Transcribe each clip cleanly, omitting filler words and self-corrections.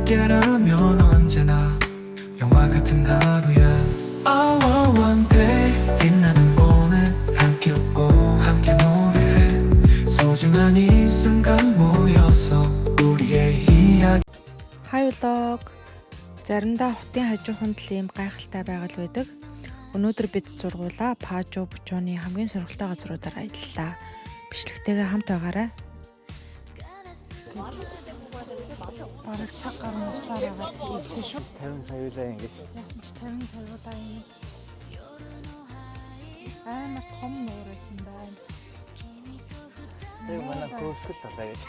함께라면 언제나 영화 같은 하루야. Oh, one day 빛나는 오늘 함께 웃고 함께 노래해. 소중한 이 순간 모여서 우리의 이야기. Хай влог. Заримдаа хотын хажууханд л ийм гайхалтай байгаль байдаг. Өнөөдөр бид зургуулаа Пажо Бучоны хамгийн сонирхолтой газруудаар аяллаа. Бичлэгтэйгээ хамт байгаарай. Бараг цаг гаруй усаар агаад ирлээ шүү. 50 сая үлээ ингэж. Яасан ч 50 саяудаа юм. Амар том нуур байсан байна. Тэр манай көсгөл талаа гэж.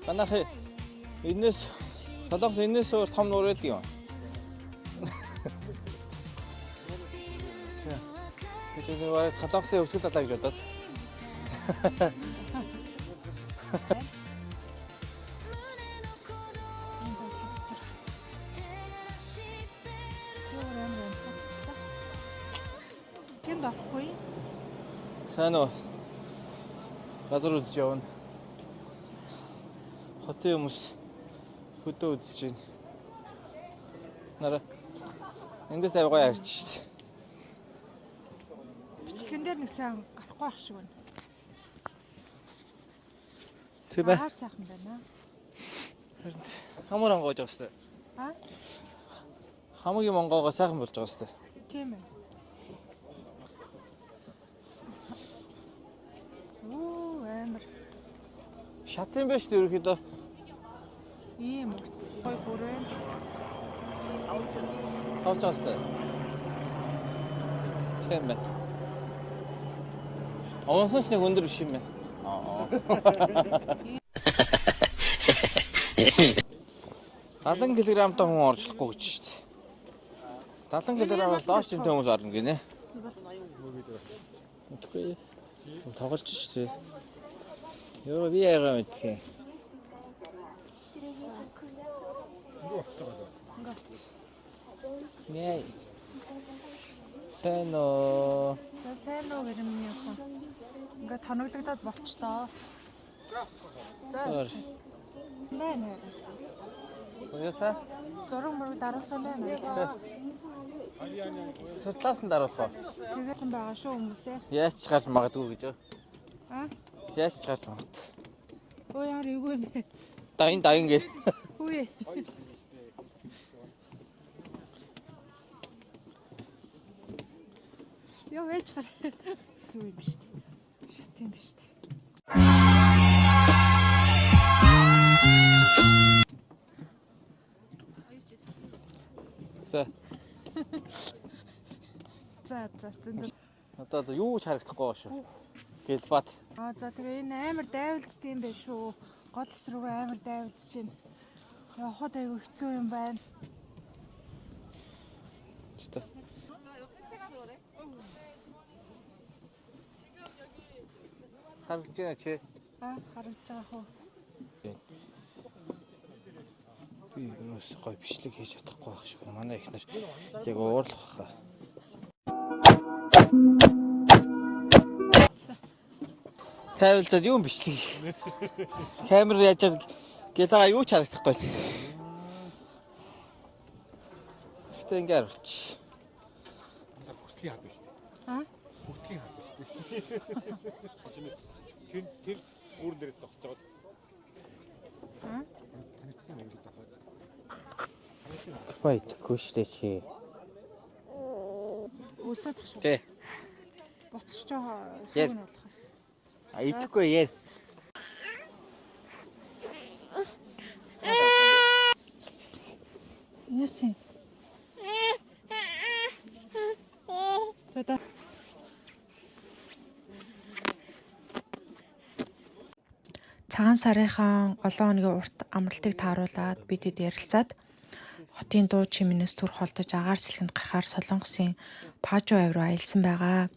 Манайх энэс толгоос энэс өөр том нуур байдаг юм. Гэж нэг толгоосын өсгөл талаа гэж бодоод. Тэнд авахгүй. Сайн уу? Газар үзэж явна. Хотын хүмүүс хөдөө үзэж байна. Нара эндээс авгаа ярьж шít. Бичлэгэн дээр нэг сайн гарахгүй байх шиг байна. Тэг бай. Хаар сайхан байна. Хамар онгоож байгаа сте. Аа? Хамгийн монгоогоо сайхан болж байгаа сте. Тийм ээ. Амар Шатын байж дээ ерөөхдөө. ийм урт. Гой бүрээ. Хавж байгаа сте. Тийм бай. Онсоос нэг өндөр биш юм байна. Аа. 70 кг-тай хүн оржлохгүй гэж шүү дээ. 70 кг-аас доош юмтай хүмүүс орно гинэ. Үгүй. Тоглож шүү дээ. Ёо би яагаа мэдхээ. Нээ. Сэно. Сайн уу гэх юм яах вэ? Ингээ тоноглогдоод болчлоо. Зор. Байна. Яса? Зураг мөрөг даруулсан байна. Судлаасан даруулах. Тэгээсэн байгаа шүү хүмүүсээ. Яаж ч гарч магадгүй гэж. Аа? Яаж ч гарч магад. Өө яар юу юм бэ? Дайн гэж. Үгүй. Яа вэж хар. Юу юм биш үү? Шат юм биш үү? За зөндөө. Одоо юу ч харагдахгүй байгаа шүү. Гэлбат. За тэгээ энэ амар дайвалцд юм байна шүү. Гол эс рүүгээ амар дайвалцж байна. Явахад айгүй хэцүү юм байна. Чита. Харагдаж байна чи. Харагдаж байгаа хөө. Би юус гой бичлэг хийж чадахгүй байх шиг. Манай ихнэр яг уурлах хаа. Тавилдаад юу бичлэг. Камер яаж гэлага юу ч харагдахгүй. Тэгтээ ингээд болчих. Хүртлийн хад биш. Аа? Хүртлийн хад биш. Тэр үүр дээрээс зогсож байгаа. Аа? Байт күштэй чи. Үсээд шүү. Тэ. Буцаж байгаа сүүг нь болохоос. Идэхгүй яа. Ясын. Тэtä. Цагаан сарынхан олон хоногийн урт амралтыг тааруулаад бид хэд ярилцаад хотын дуу чимээс түр холдож агаар сэлгэнд гарахаар Солонгосын Пажо авь руу аялсан байгаа.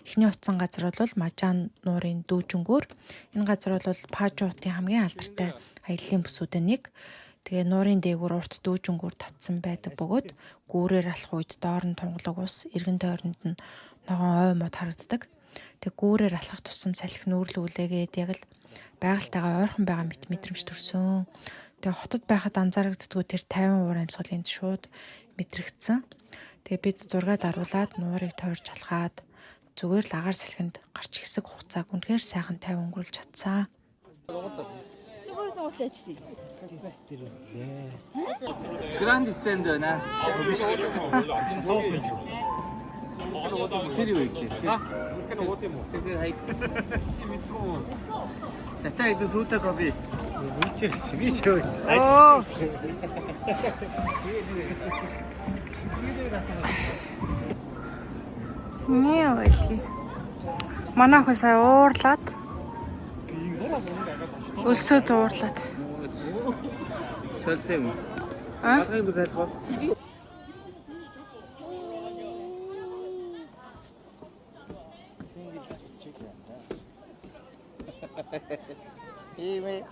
Эхний утсан газар бол Мажаан нуурын дүүжингүүр. Энэ газар бол Пажо хотын хамгийн алдартай аяллаа бүсүүдэн нэг. Тэгээ нуурын дээгүүр урт дүүжингүүр татсан байдаг бөгөөд гүүрээр алах үед доор нь тунгалаг ус, эргэн тойронд нь ногоон ой мод харагддаг. Тэг гүүрээр алхах тусам салхи нүүрлүүлээгээд яг л байгальтайгаа ойрхон байгаа мэт мэдрэмж төрсөн. Тэгээ хотод байхад анзаарагддгүй тэр 50 уур амьсгал энд шууд мэдрэгдсэн. Тэгээ бид зураг даруулаад нуурыг тойрч алхаад зүгээр л агаар салхинд гарч хэсэг хугацааг үнэхээр сайхан 50 өнгөрүүлж чадсан. Гранд стенд байна. Тэр юу гэж? Үнэхээр ууд юм уу? Тэр хай. Татай ಇದು ಸೂತ ಕಾಫಿ. Нээ ойлгүй. Манайх сая уурлаад өлсөд уурлаад. Солиом. А? Алгыг бүтээх. Ивэ.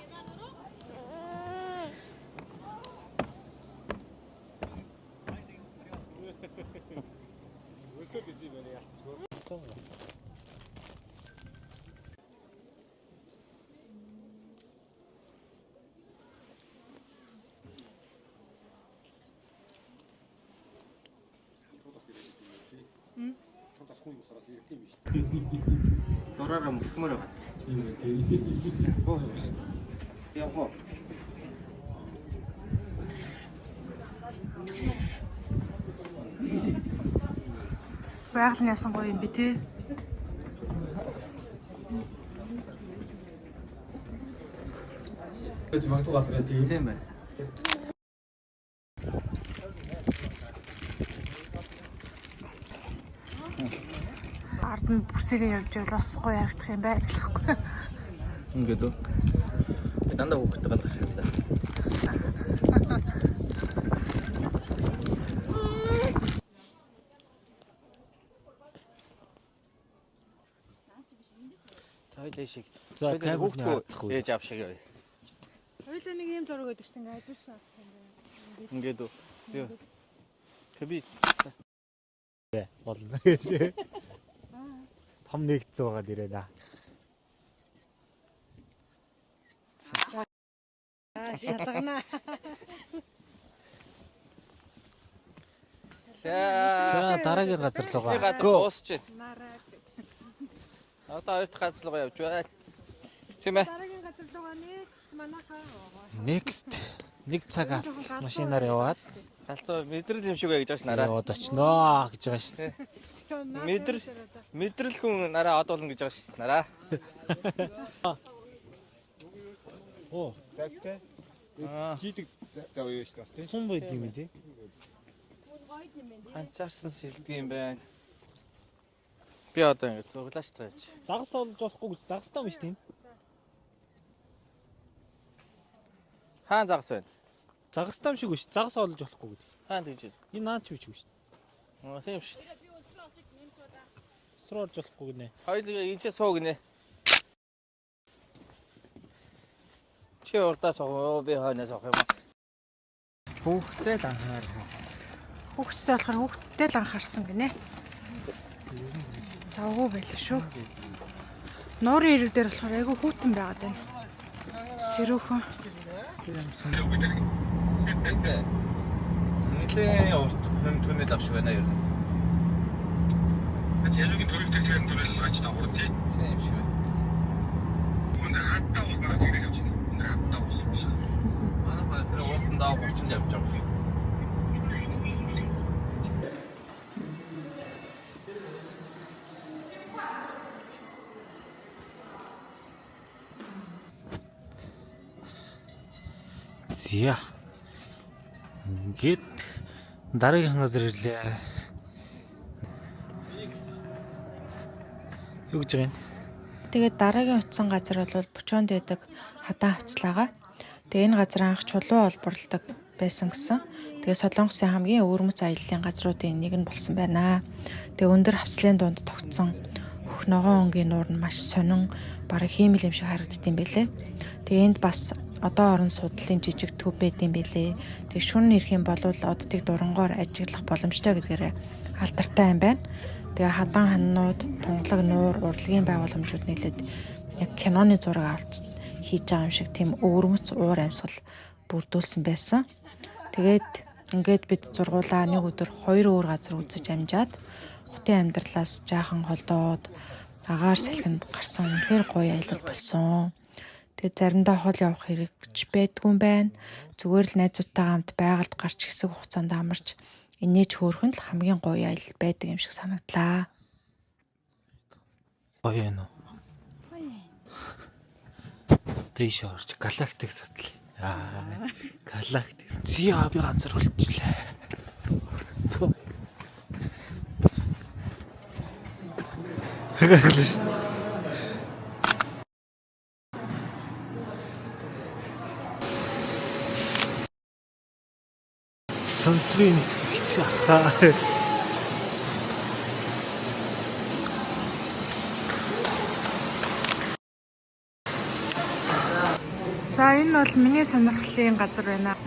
Дураараа мөсмөр байна. Яагаа. Байгаль нь ясан гоё юм би тий. Тийм байна. Ард нь бүсэгээ явж байвал бас гоё харагдах юм байна гэхгүй. Ингээд үү. Дандаа хөөхтэй галах юм да. Тойлоо шиг. За камерны хатах үү. Ээж авах шиг яа. Хоёлаа нэг юм зураг өгдөг чинь ингээд адилхан авах юм байна. Ингээд үү. Юу. Тэби Болно. Том нэгдсэн байгаа дээрээ наа. Шалгана. За дараагийн газар би руугаа. газар дуусч байна. Нараа. Одоо хоёр дахь газар руу явж байна. Тийм ээ. Дараагийн газар руугаа next манайхаа. Next нэг цаг машинаар яваад Галзуу мэдрэл юм шиг бай гэж байгаа ш нараа. яваад очноо гэж байгаа шүү дээ. Мэдрэл хүн нараа одуулна гэж байгаа ш нараа. Оо, Загтай. Хийдэг зав юу шүү дээ. цум байд юм тий. Анчаарсан сэлдэг юм байна. Би одоо ингэ цуглаач тааж. Дагас олж болохгүй гэж дагастай юм шүү дээ. Хаан загас байна. Загастай юм шиг үү? Загас олж болохгүй гэж. Хаан тэгж. Энэ наач юу ч шүү дээ. Тийм шүү. Сруу олж болохгүй гинэ. Хоёул энэ суу гинэ. Чи урдаас аваа би хойноос авах юм. Хүүхдээ л анхаарах. Хүүхдтэй болохоор хүүхдтэй л анхаарсан гинэ. Завгүй байлаа шүү. Нуурын ирэг дээр болохоор айгүй хүүтэн байгаад байна. Сэрүүхэн. Нилээ урт хүн түнэл авш байна юу? Ялуугийн төрөлтэй цэрэн төрөл ач дагавар тий. Тийм шүү. Өндөр хатаа бол мараа зэрэг явж байна. Өндөр хатаа болсон. Манай хоёр тэр уулын даа 30-нд явж байгаа. Зя. Ингээд дараагийн газар ирлээ. Юу гэж байгаа юм? Тэгээд дараагийн утсан газар бол Бочонд байдаг хатаа хавцлаагаа. Тэгээ энэ газар анх чулуу олборлдог байсан гэсэн. Тэгээ Солонгосын хамгийн өвөрмөц аяллаа газруудын нэг нь болсон байна. Тэгээ өндөр хавцлын дунд тогтсон хөх ногоон өнгийн нуур нь маш сонин, бараг хиймэл юм шиг харагддсан байлээ. Тэгээ энд бас одоо орон судлалын жижиг төв байдсан байлээ. Тэгээ шүн ирэх юм бол оддыг дурангоор ажиглах боломжтой гэдгээр алдартай юм байна. Тэгээ хадан ханнууд, тунгалаг нуур, урлагийн байгууламжууд нийлээд яг киноны зураг авч хийж байгаа юм шиг тийм өвөрмөц уур амьсгал бүрдүүлсэн байсан. Тэгээд ингээд бид зургуулаа нэг өдөр 2 өөр газар үзэж амжаад хотын амьдралаас жаахан холдоод агаар салхинд гарсан үнэхээр гоё аялал болсон. Тэгээд заримдаа хол явах хэрэгч байдгүй юм байна. Зүгээр л найзуудтайгаа хамт байгальд гарч хэсэг хугацаанд амарч инээж хөөрхөн л хамгийн гоё аялал байдаг юм шиг санагдлаа. Гоё юм уу? Дэш орж галактик судлаа. Галактик. Зиа би ганцар болчихлээ. Сансрын хэвчээ. За энэ бол миний сонирхлын газар байна.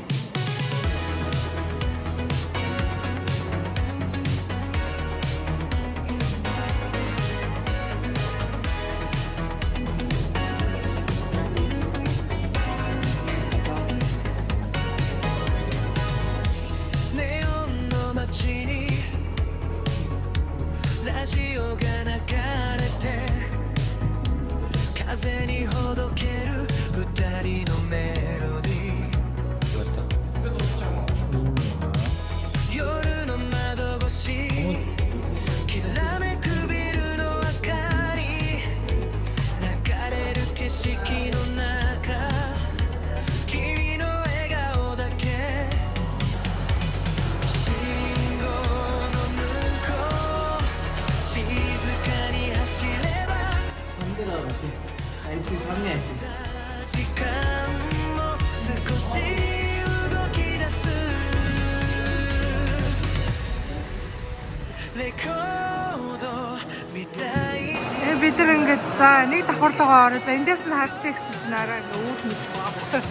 Бид нар ингээд за нэг давхарлуугаа ороо. За эндээс нь харчих гэсэн чинь арай ингээд үүд мэс баахгүй.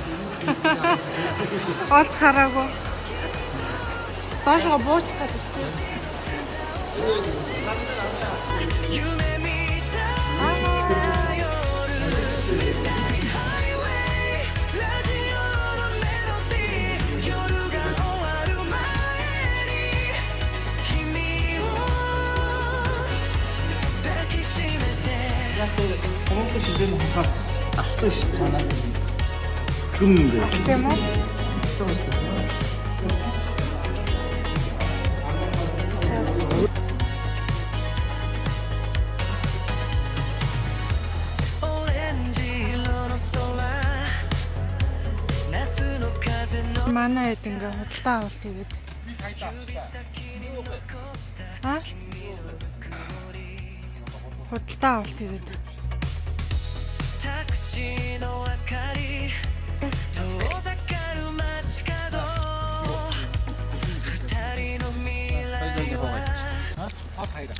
Олж хараагүй. Доошоо буучих гэдэг шүү дээ. Коммунике шилжиж байгаа алтан ш цаана. Гүм гэх. Тийм үү? Манай хэд ингээ худалдаа авалт хийгээд. Худалдаа авалт хийгээд.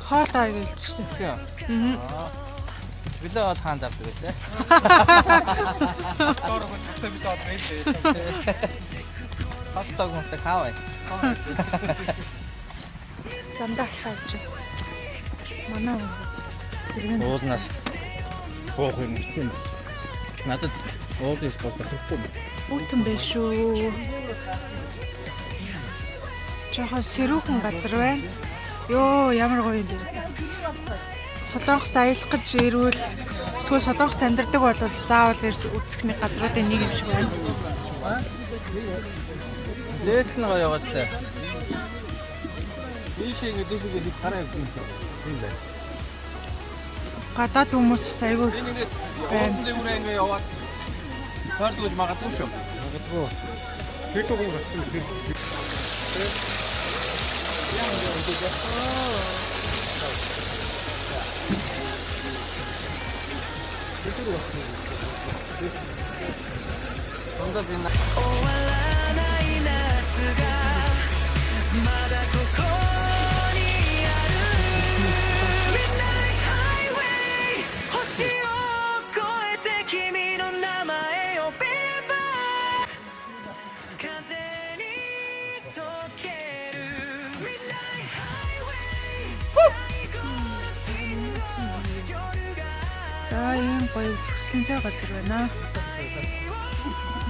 Хоолой гэлж шүү дээ. Билээ бол хаан завдаг байлаа. Тоорог тавтай бид одоо байлээ. Хаттаг мөртөг хаавай. Замдаа хаач. Манай уулнаас гоох юм чинь. Надад уулын спорт хийхгүй. Бүтэн биш шүү. Жохоо сэрүүхэн газар байна. Йоо, ямар гоё юм бэ. Солонгост аялах гэж ирвэл эсвэл Солонгост амьдардаг бол заавал ирж үзэх нэг газруудын нэг юм шиг байна. Лээдхэн гоё яваадтай. Ийшээ дэшигээ хараа явсан юм байна. Гадаад хүмүүс бас айгүй байна. Ингээ яваад хардгуулж магадгүй шүү. Магадгүй. Тэр тугуй болсон. За ийм гоё үзэсгэлэнтэй газар байна.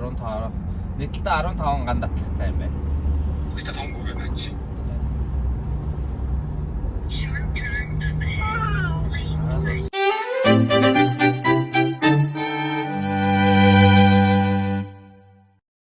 15 нийтлээ 15 ган татлагтай юм байна. Өстө тонгоо байна чи.